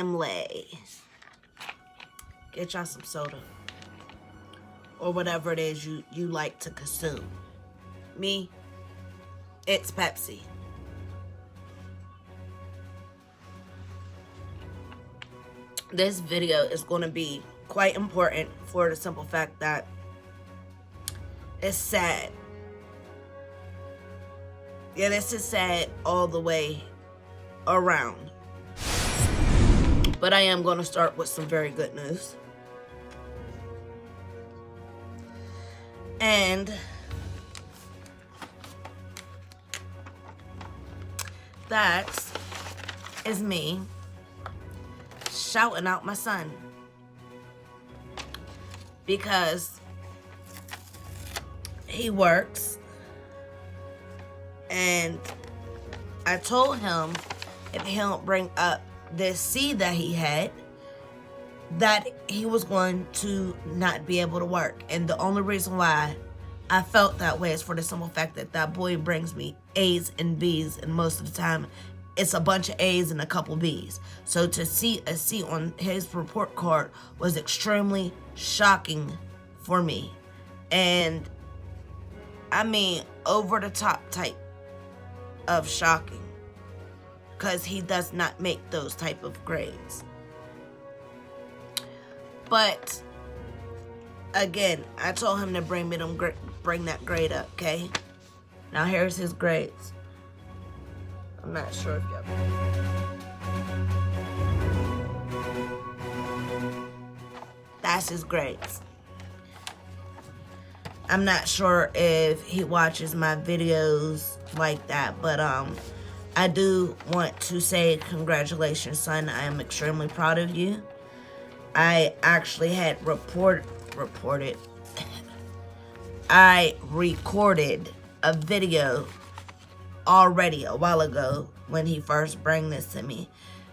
family. Get y'all some soda. Or whatever it is you like to consume. Me, it's Pepsi. This video is going to be quite important for the simple fact that it's sad. Yeah, this is sad all the way around. But I am going to start with some very good news. And that is me shouting out my son. Because he works. And I told him if he don't bring up this seed that he had, that he was going to not be able to work. And the only reason why I felt that way is for the simple fact that that boy brings me A's and B's, and most of the time it's a bunch of A's and a couple B's. So to see a C on his report card was extremely shocking for me. And I mean, over the top type of shocking, because he does not make those type of grades. But again, I told him to bring that grade up, okay? Now here's his grades. I'm not sure if y'all. That's his grades. I'm not sure if he watches my videos like that, but I do want to say congratulations, son. I am extremely proud of you. I actually had I recorded a video already a while ago when he first brought this to me,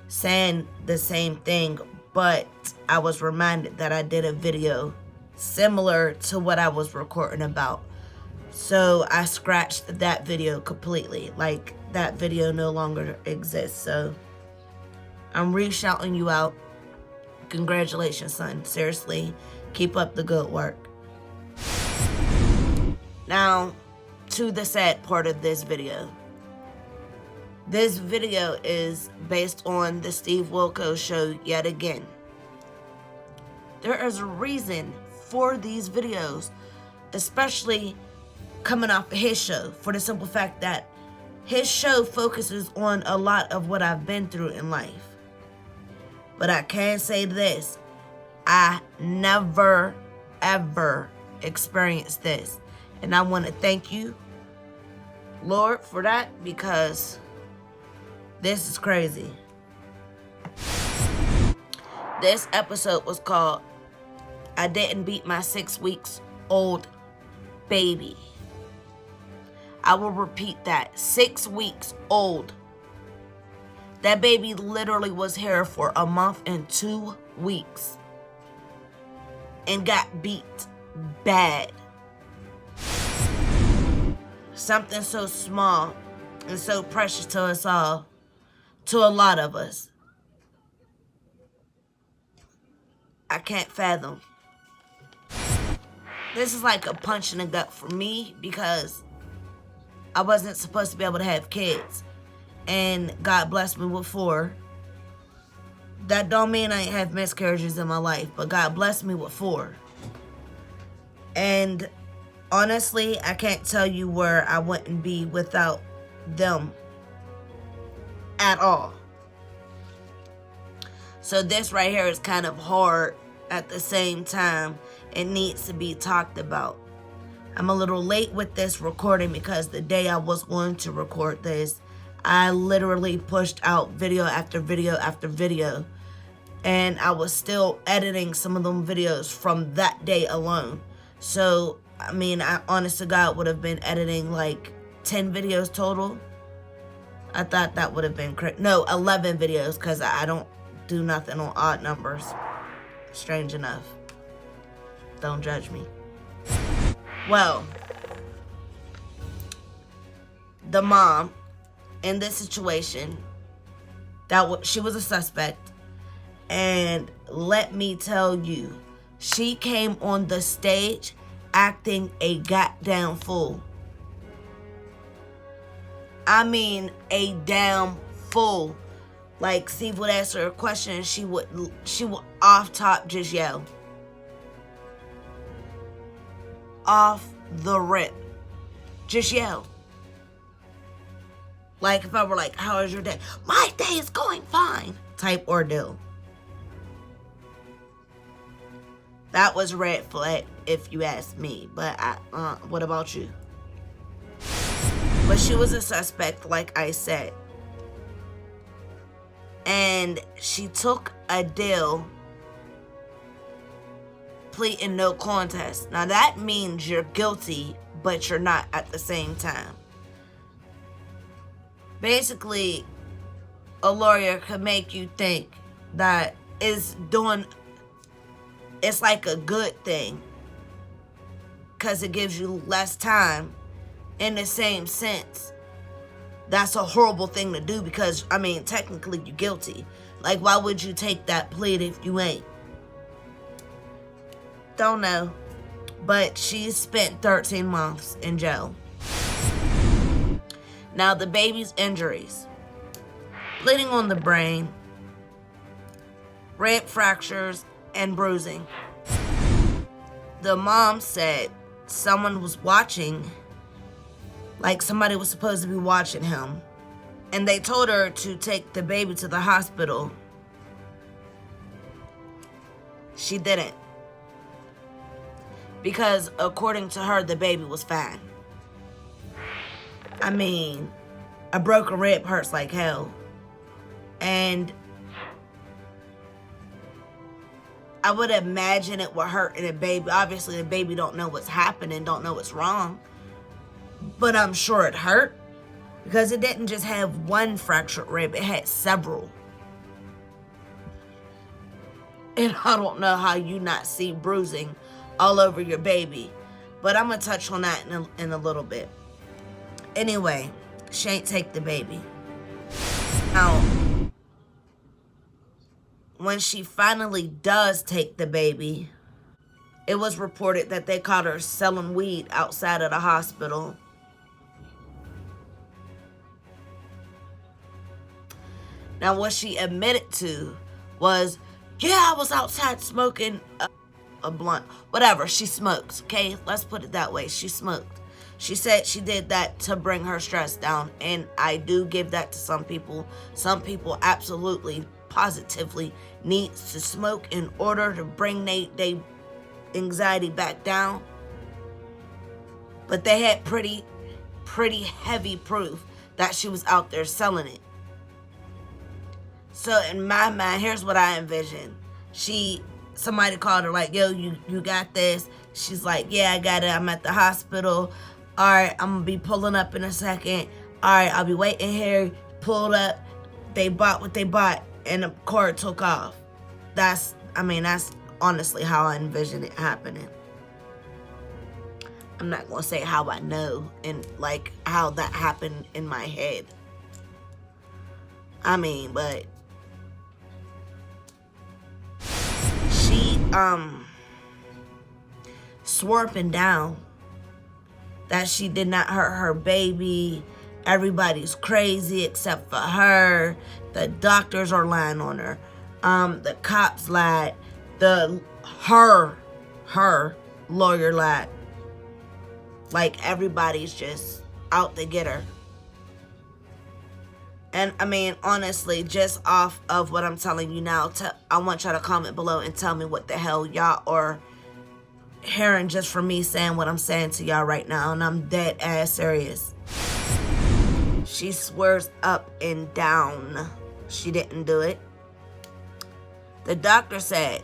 saying the same thing, but I was reminded that I did a video similar to what I was recording about. So I scratched that video completely. Like, that video no longer exists. So I'm re-shouting you out. Congratulations, son. Seriously, keep up the good work. Now, to the sad part of this video. This video is based on the Steve Wilkos show yet again. There is a reason for these videos, especially coming off of his show, for the simple fact that his show focuses on a lot of what I've been through in life. But I can say this, I never, ever experienced this. And I want to thank you, Lord, for that, because this is crazy. This episode was called, I Didn't Beat My 6 Weeks Old Baby. I will repeat that, 6 weeks old. That baby literally was here for a month and 2 weeks and got beat bad. Something so small and so precious to us all, to a lot of us. I can't fathom. This is like a punch in the gut for me, because I wasn't supposed to be able to have kids. And God blessed me with 4. That don't mean I ain't have miscarriages in my life, but God blessed me with 4. And honestly, I can't tell you where I wouldn't be without them at all. So this right here is kind of hard. At the same time, it needs to be talked about. I'm a little late with this recording because the day I was going to record this, I literally pushed out video after video after video. And I was still editing some of them videos from that day alone. So, I mean, I honest to God would have been editing like 10 videos total. I thought that would have been crazy. No, 11 videos, because I don't do nothing on odd numbers. Strange enough. Don't judge me. Well, the mom in this situation, she was a suspect, And let me tell you, she came on the stage acting a goddamn fool. I mean, a damn fool. Like, Steve would ask her a question and she would off top just yell. Off the rip. Just yell. Like, if I were like, how is your day? My day is going fine. Type ordeal. That was red flag if you ask me. But what about you? But she was a suspect, like I said. And she took a deal pleading no contest. Now that means you're guilty, but you're not at the same time. Basically, a lawyer could make you think that it's like a good thing because it gives you less time. In the same sense, that's a horrible thing to do because, I mean, technically you're guilty. Like, why would you take that plea if you ain't? Don't know. But she spent 13 months in jail. Now, the baby's injuries. Bleeding on the brain, rib fractures, and bruising. The mom said someone was watching, like somebody was supposed to be watching him, and they told her to take the baby to the hospital. She didn't. Because according to her, the baby was fine. I mean, a broken rib hurts like hell. And I would imagine it would hurt in a baby. Obviously, the baby don't know what's happening, don't know what's wrong. But I'm sure it hurt. Because it didn't just have one fractured rib, it had several. And I don't know how you not see bruising all over your baby. But I'm going to touch on that in a little bit. Anyway, she ain't take the baby. Now, when she finally does take the baby, it was reported that they caught her selling weed outside of the hospital. Now, what she admitted to was, yeah, I was outside smoking a blunt. Whatever, she smokes, okay? Let's put it that way. She smoked. She said she did that to bring her stress down, and I do give that to some people. Some people absolutely, positively need to smoke in order to bring their anxiety back down. But they had pretty heavy proof that she was out there selling it. So in my mind, here's what I envision. Somebody called her like, yo, you got this? She's like, yeah, I got it. I'm at the hospital. All right, I'm going to be pulling up in a second. All right, I'll be waiting here. Pulled up. They bought what they bought, and the car took off. That's honestly how I envision it happening. I'm not going to say how I know and like how that happened in my head. But she swore up and down that she did not hurt her baby. Everybody's crazy except for her. The doctors are lying on her. The cops lied. Her lawyer lied. Like, everybody's just out to get her. And honestly, just off of what I'm telling you now, I want y'all to comment below and tell me what the hell y'all are hearing just from me saying what I'm saying to y'all right now. And I'm dead ass serious. She swears up and down she didn't do it. The doctor said,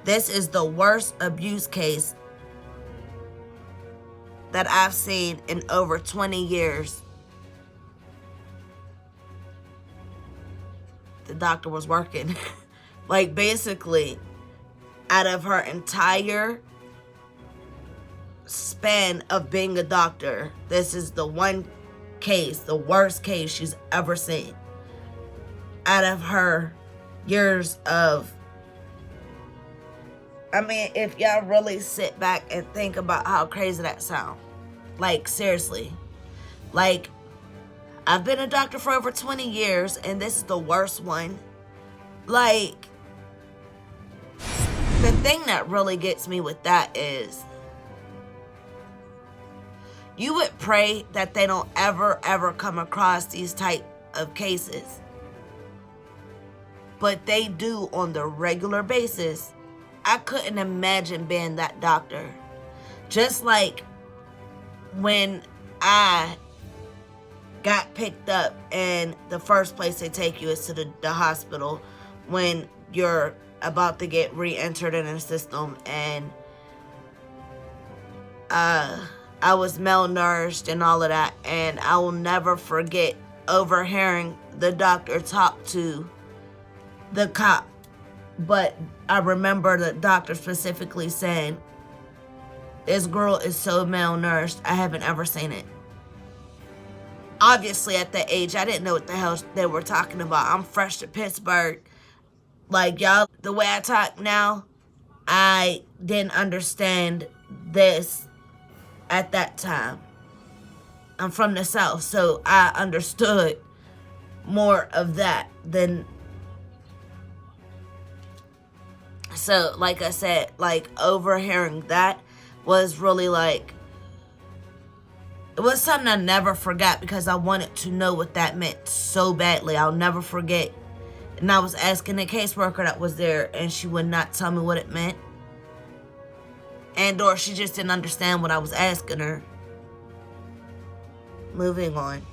this is the worst abuse case that I've seen in over 20 years. The doctor was working. Like, basically, out of her entire span of being a doctor, this is the one case, the worst case she's ever seen. Out of her years of, I mean, if y'all really sit back and think about how crazy that sounds, like, seriously, like, I've been a doctor for over 20 years, and this is the worst one. Like, the thing that really gets me with that is, you would pray that they don't ever come across these type of cases. But they do on the regular basis. I couldn't imagine being that doctor. Just like when I got picked up and the first place they take you is to the hospital when you're about to get re-entered in the system, and I was malnourished and all of that, and I will never forget overhearing the doctor talk to the cop. But I remember the doctor specifically saying, "This girl is so malnourished, I haven't ever seen it." Obviously, at that age, I didn't know what the hell they were talking about. I'm fresh to Pittsburgh. Like, y'all, the way I talk now, I didn't understand this at that time. I'm from the South, so I understood more of that than... So, like I said, like, overhearing that was really like... It was something I never forgot because I wanted to know what that meant so badly. I'll never forget. And I was asking the caseworker that was there, and she would not tell me what it meant. And or she just didn't understand what I was asking her. Moving on.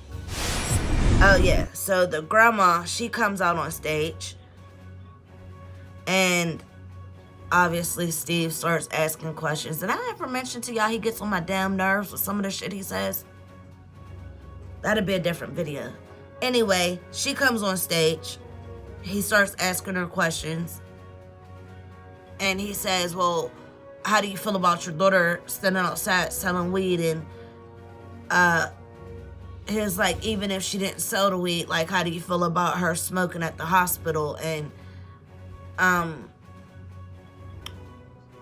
Oh yeah, so the grandma, she comes out on stage. And obviously Steve starts asking questions. Did I ever mention to y'all he gets on my damn nerves with some of the shit he says? That'd be a different video. Anyway, she comes on stage. He starts asking her questions. And he says, well, how do you feel about your daughter standing outside selling weed? And he's like, even if she didn't sell the weed, like, how do you feel about her smoking at the hospital? And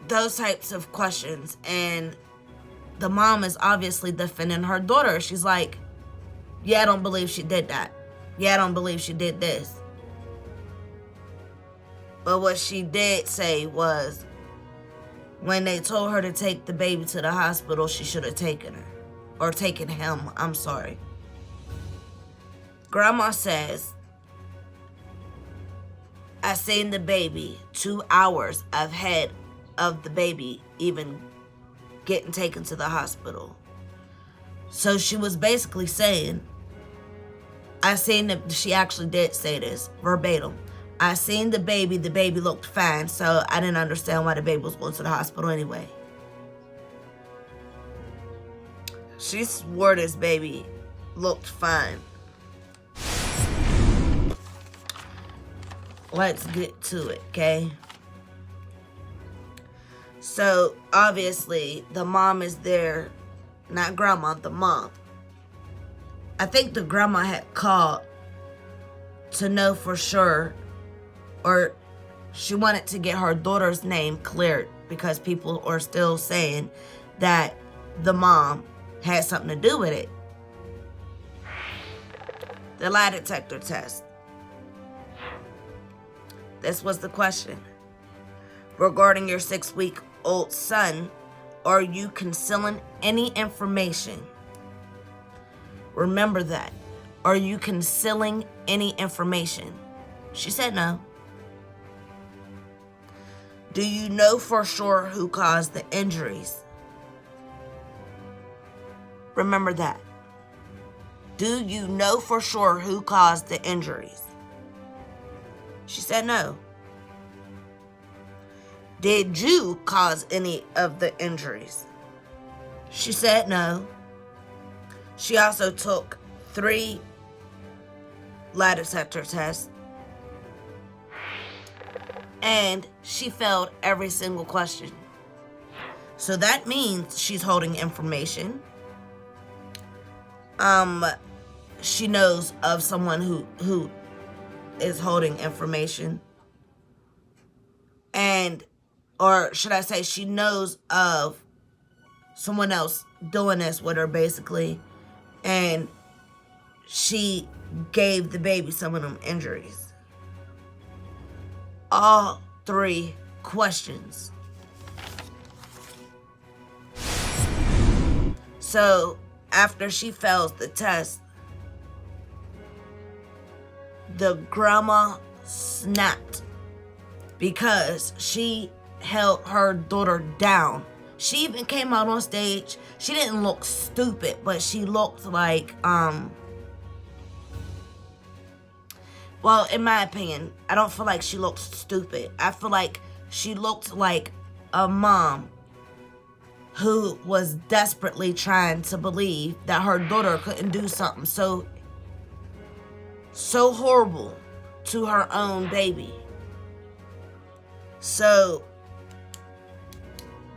those types of questions. And the mom is obviously defending her daughter. She's like, yeah, I don't believe she did that. Yeah, I don't believe she did this. But what she did say was, when they told her to take the baby to the hospital, she should have taken her. Or taken him, I'm sorry. Grandma says, I seen the baby 2 hours ahead of the baby even getting taken to the hospital. So she was basically saying, she actually did say this verbatim. I seen the baby looked fine, so I didn't understand why the baby was going to the hospital anyway. She swore this baby looked fine. Let's get to it, okay? So, obviously, the mom is there. Not grandma, the mom. I think the grandma had called to know for sure, or she wanted to get her daughter's name cleared because people are still saying that the mom had something to do with it. The lie detector test. This was the question. Regarding your 6-week-old son, are you concealing any information? Remember that. Are you concealing any information? She said no. Do you know for sure who caused the injuries? Remember that. Do you know for sure who caused the injuries? She said no. Did you cause any of the injuries? She said no. She also took 3 lie detector tests. And she failed every single question. So that means she's holding information. She knows of someone who is holding information. And, or should I say, she knows of someone else doing this with her, basically. And she gave the baby some of them injuries. All 3 questions. So after she fails the test, the grandma snapped because she held her daughter down. She even came out on stage. She didn't look stupid, but she looked like, well, in my opinion, I don't feel like she looked stupid. I feel like she looked like a mom who was desperately trying to believe that her daughter couldn't do something so horrible to her own baby. So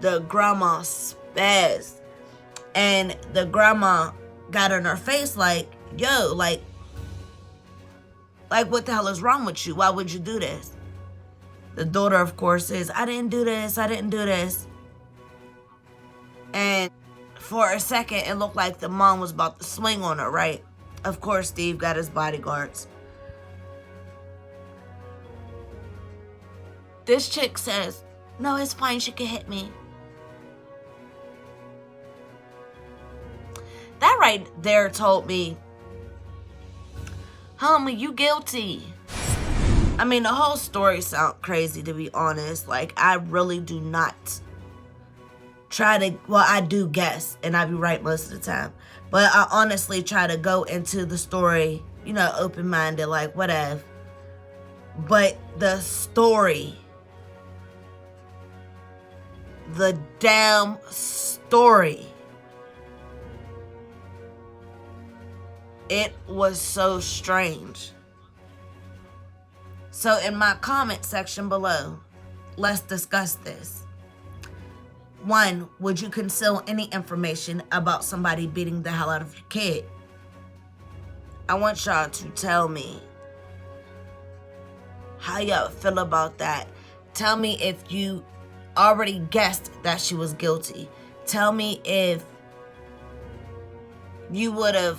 the grandma spazzed, and the grandma got in her face like, yo, like what the hell is wrong with you? Why would you do this? The daughter, of course, says, I didn't do this. I didn't do this. And for a second, it looked like the mom was about to swing on her, right? Of course, Steve got his bodyguards. This chick says, no, it's fine. She can hit me. That right there told me, homie, you guilty. I mean, the whole story sounds crazy, to be honest. Like, I really do not try to, well, I do guess, and I be right most of the time. But I honestly try to go into the story, you know, open-minded, like, whatever. But the story, the damn story, it was so strange. So in my comment section below, let's discuss this. 1, would you conceal any information about somebody beating the hell out of your kid? I want y'all to tell me how y'all feel about that. Tell me if you already guessed that she was guilty. Tell me if you would have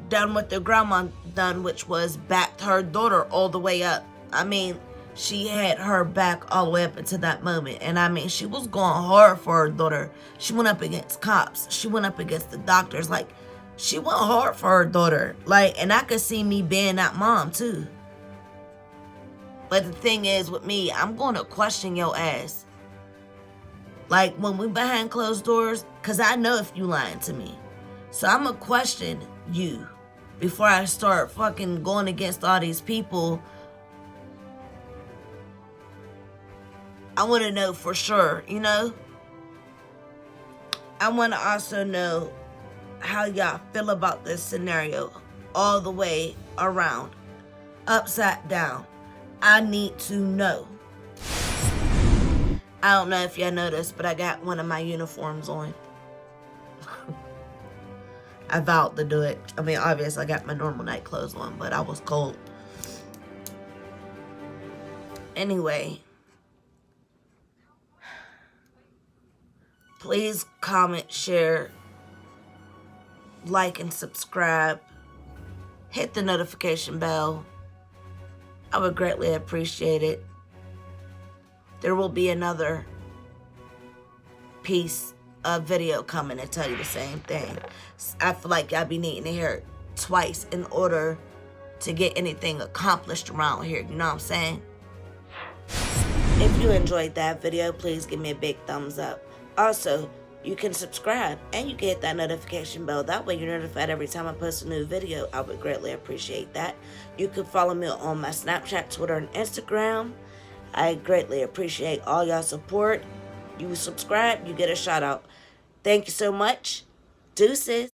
done what the grandma done, which was backed her daughter all the way up. I mean, she had her back all the way up into that moment. And I mean, she was going hard for her daughter. She went up against cops. She went up against the doctors. Like, she went hard for her daughter. Like, and I could see me being that mom too. But the thing is with me, I'm going to question your ass. Like, when we behind closed doors, because I know if you lying to me. So I'm going to question you before I start fucking going against all these people. I want to know for sure, you know? I want to also know how y'all feel about this scenario all the way around, upside down. I need to know. I don't know if y'all noticed, but I got one of my uniforms on. I vowed to do it. I mean, obviously, I got my normal night clothes on, but I was cold. Anyway, please comment, share, like, and subscribe. Hit the notification bell. I would greatly appreciate it. There will be another piece of video coming to tell you the same thing. I feel like y'all be needing to hear it twice in order to get anything accomplished around here. You know what I'm saying? If you enjoyed that video, please give me a big thumbs up. Also, you can subscribe and you can hit that notification bell. That way you're notified every time I post a new video. I would greatly appreciate that. You can follow me on my Snapchat, Twitter, and Instagram. I greatly appreciate all y'all support. You subscribe, you get a shout out. Thank you so much. Deuces.